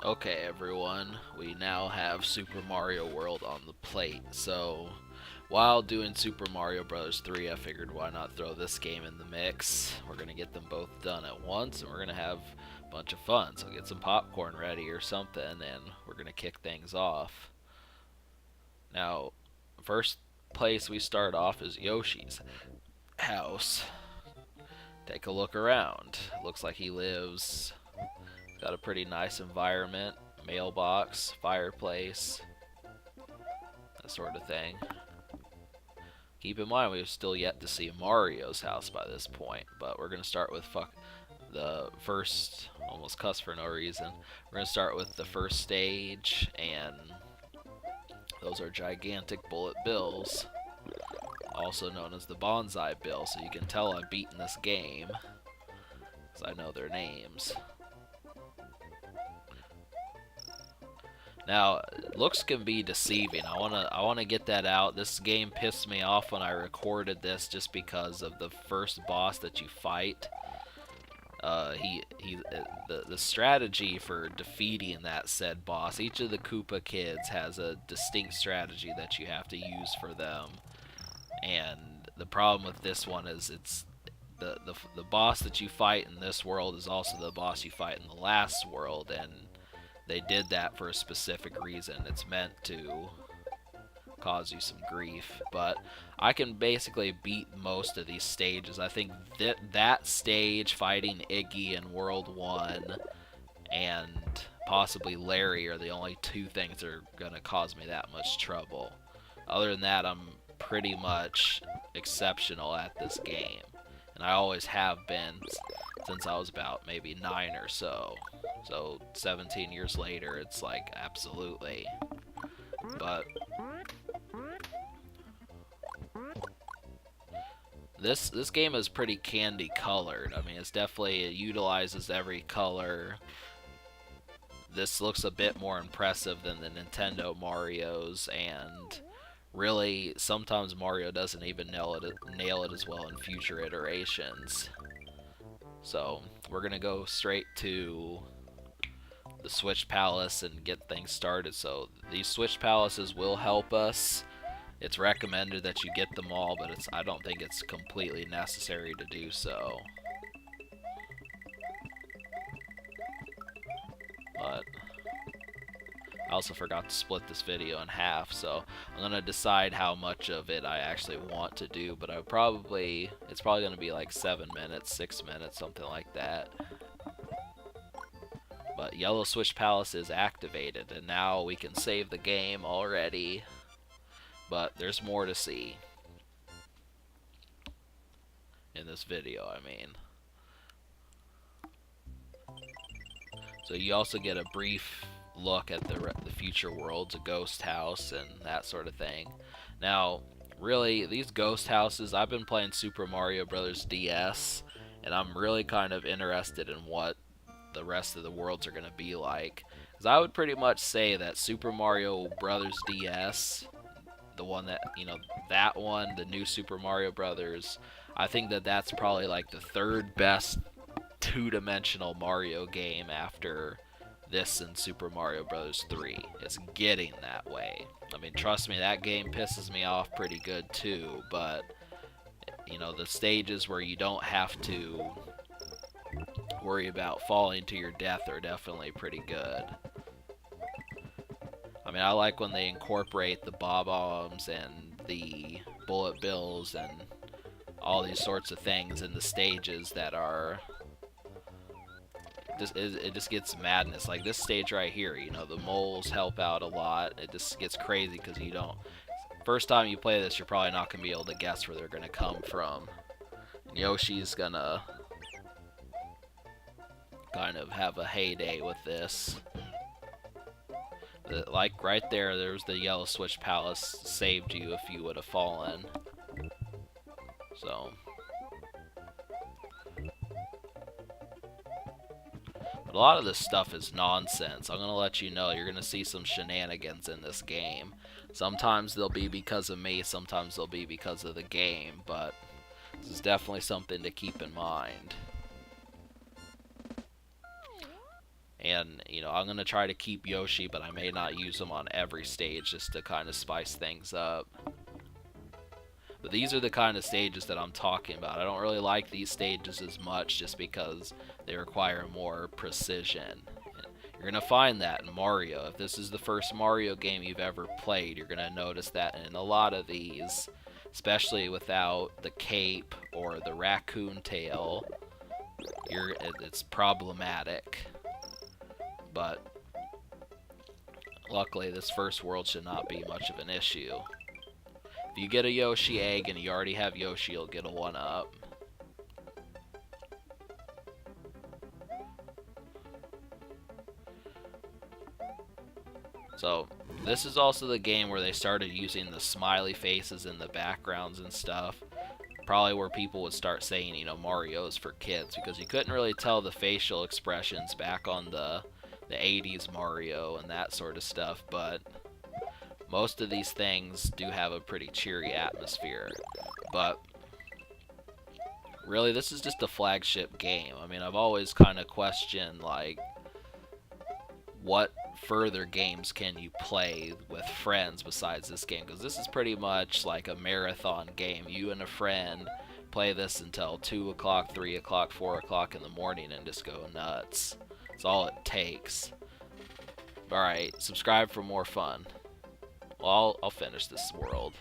Okay, everyone, we now have Super Mario World on the plate. So, while doing Super Mario Bros. 3, I figured why not throw this game in the mix. We're going to get them both done at once, and we're going to have a bunch of fun. So, get some popcorn ready or something, and we're going to kick things off. Now, first place we start off is Yoshi's house. Take a look around. Looks like he lives. Got a pretty nice environment, mailbox, fireplace, that sort of thing. Keep in mind we've still yet to see Mario's house by this point, but we're gonna start with the first. Almost cuss for no reason. We're gonna start with the first stage, and those are gigantic bullet bills, also known as the bonsai bill. So you can tell I've beaten this game, because I know their names. Now, looks can be deceiving. I wanna get that out. This game pissed me off when I recorded this just because of the first boss that you fight. The strategy for defeating that said boss. Each of the Koopa kids has a distinct strategy that you have to use for them, and the problem with this one is it's the boss that you fight in this world is also the boss you fight in the last world, and they did that for a specific reason. It's meant to cause you some grief, but I can basically beat most of these stages. I think that stage, fighting Iggy in World 1, and possibly Larry are the only two things that are going to cause me that much trouble. Other than that, I'm pretty much exceptional at this game, and I always have been since I was about maybe 9 or so. So 17 years later, it's like absolutely. But this game is pretty candy colored. I mean, it utilizes every color. This looks a bit more impressive than the Nintendo Mario's, and really sometimes Mario doesn't even nail it as well in future iterations. So we're gonna go straight to the Switch Palace and get things started. So these Switch Palaces will help us. It's recommended that you get them all, but I don't think it's completely necessary to do so. But I also forgot to split this video in half, so I'm gonna decide how much of it I actually want to do, but it's probably gonna be like 7 minutes, 6 minutes, something like that. But Yellow Switch Palace is activated, and now we can save the game already. But there's more to see in this video, I mean. So you also get a brief look at the future worlds, a ghost house, and that sort of thing. Now, really, these ghost houses, I've been playing Super Mario Bros. DS, and I'm really kind of interested in what the rest of the worlds are going to be like. Because I would pretty much say that Super Mario Bros. DS, the one that, that one, the new Super Mario Brothers, I think that that's probably like the third best two-dimensional Mario game after this and Super Mario Bros. 3. It's getting that way. I mean, trust me, that game pisses me off pretty good too, but, the stages where you don't have to worry about falling to your death are definitely pretty good. I mean, I like when they incorporate the bob-ombs and the bullet bills and all these sorts of things in the stages that are it just gets madness. Like this stage right here, the moles help out a lot. It just gets crazy because first time you play this, you're probably not going to be able to guess where they're going to come from. And Yoshi's going to kind of have a heyday with this. Like right there's the Yellow Switch Palace, saved you if you would have fallen. So, but a lot of this stuff is nonsense. I'm gonna let you know you're gonna see some shenanigans in this game. Sometimes they'll be because of me, sometimes they'll be because of the game, but this is definitely something to keep in mind. And, you know, I'm going to try to keep Yoshi, but I may not use him on every stage just to kind of spice things up. But these are the kind of stages that I'm talking about. I don't really like these stages as much just because they require more precision. You're going to find that in Mario. If this is the first Mario game you've ever played, you're going to notice that in a lot of these, especially without the cape or the raccoon tail, it's problematic. But luckily this first world should not be much of an issue. If you get a Yoshi egg and you already have Yoshi, you'll get a 1-up. So this is also the game where they started using the smiley faces in the backgrounds and stuff. Probably where people would start saying, you know, Mario's for kids, because you couldn't really tell the facial expressions back on the 80s Mario and that sort of stuff, but most of these things do have a pretty cheery atmosphere. But really, this is just a flagship game. I mean, I've always kind of questioned, like, what further games can you play with friends besides this game? Because this is pretty much like a marathon game. You and a friend play this until 2 o'clock, 3 o'clock, 4 o'clock in the morning and just go nuts. That's all it takes. Alright, subscribe for more fun. Well, I'll finish this world.